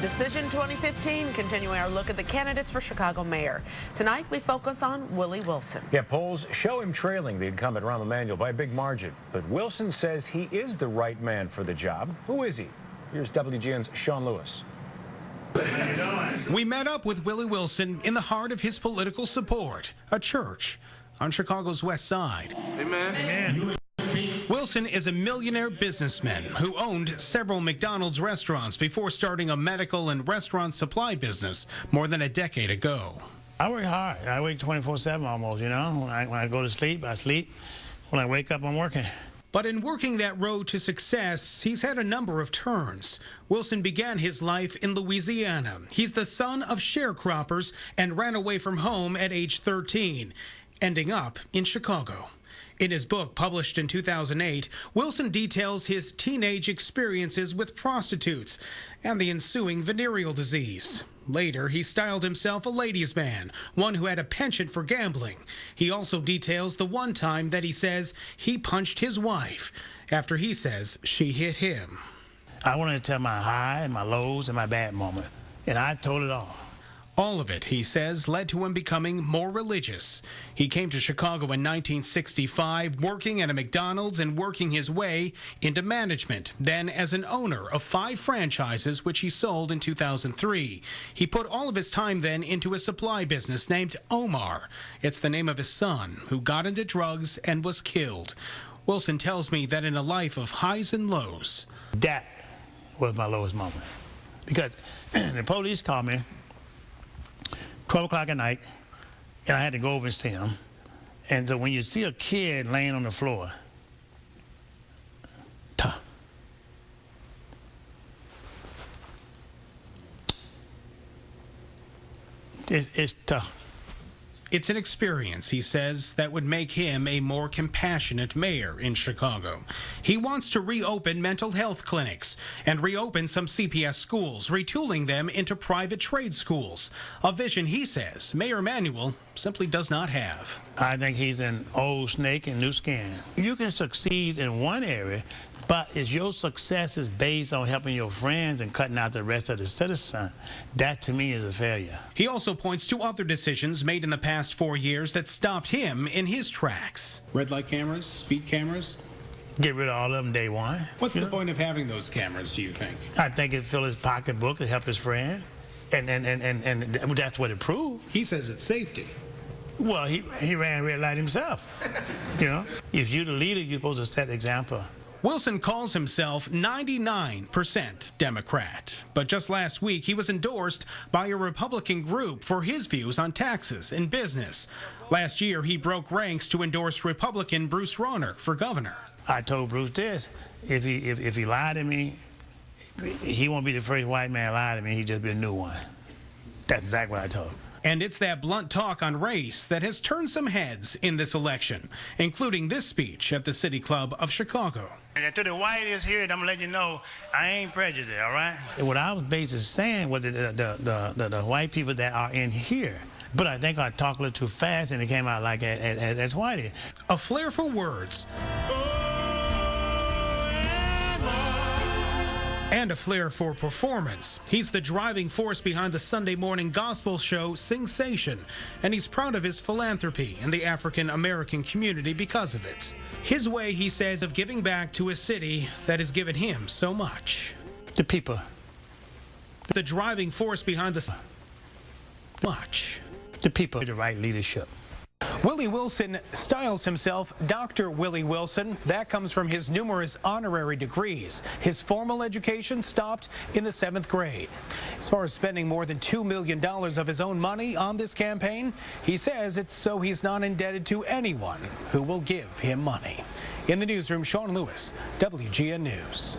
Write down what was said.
Decision 2015, continuing our look at the candidates for Chicago mayor. Tonight, we focus on Willie Wilson. Yeah, polls show him trailing the incumbent Rahm Emanuel by a big margin. But Wilson says he is the right man for the job. Who is he? Here's WGN's Sean Lewis. We met up with Willie Wilson in the heart of his political support, a church on Chicago's west side. Amen. Amen. Wilson is a millionaire businessman who owned several McDonald's restaurants before starting a medical and restaurant supply business more than a decade ago. I work hard. I work 24/7 almost, you know. When I go to sleep, I sleep. When I wake up, I'm working. But in working that road to success, he's had a number of turns. Wilson began his life in Louisiana. He's the son of sharecroppers and ran away from home at age 13, ending up in Chicago. In his book, published in 2008, Wilson details his teenage experiences with prostitutes and the ensuing venereal disease. Later, he styled himself a ladies' man, one who had a penchant for gambling. He also details the one time that he says he punched his wife after he says she hit him. I wanted to tell my high and my lows and my bad moment, and I told it all. All of it, he says, led to him becoming more religious. He came to Chicago in 1965, working at a McDonald's and working his way into management, then as an owner of 5 franchises, which he sold in 2003. He put all of his time then into a supply business named Omar. It's the name of his son, who got into drugs and was killed. Wilson tells me that in a life of highs and lows, that was my lowest moment. Because the police called me 12 o'clock at night, and I had to go over and see him. And so when you see a kid laying on the floor, tough. It's tough. It's an experience, he says, that would make him a more compassionate mayor in Chicago. He wants to reopen mental health clinics and reopen some CPS schools, retooling them into private trade schools. A vision, he says, Mayor Emanuel simply does not have. I think he's an old snake in new skin. You can succeed in one area, but if your success is based on helping your friends and cutting out the rest of the citizens, that to me is a failure. He also points to other decisions made in the past 4 years that stopped him in his tracks. Red light cameras, speed cameras? Get rid of all of them day one. What's the point of having those cameras, do you think? I think it fill his pocketbook and help his friend, and that's what it proved. He says it's safety. Well, he ran red light himself. You know, if you're the leader, you're supposed to set the example. Wilson calls himself 99% Democrat, but just last week he was endorsed by a Republican group for his views on taxes and business. Last year he broke ranks to endorse Republican Bruce Rauner for governor. I told Bruce this: if he lied to me, he won't be the first white man to lie to me. He'll just be a new one. That's exactly what I told him. And it's that blunt talk on race that has turned some heads in this election, including this speech at the City Club of Chicago. And to the whites here, I'm gonna let you know I ain't prejudiced, all right? And what I was basically saying was the white people that are in here, but I think I talked a little too fast and it came out like as whitey. A flair for words. And a flair for performance. He's the driving force behind the Sunday morning gospel show Sing-Sation, and he's proud of his philanthropy in the African-American community because of it. His way, he says, of giving back to a city that has given him so much. The people. The driving force behind the much. The people. The right leadership. Willie Wilson styles himself Dr. Willie Wilson. That comes from his numerous honorary degrees. His formal education stopped in the 7th grade. As far as spending more than $2 million of his own money on this campaign, he says it's so he's not indebted to anyone who will give him money. In the newsroom, Sean Lewis, WGN News.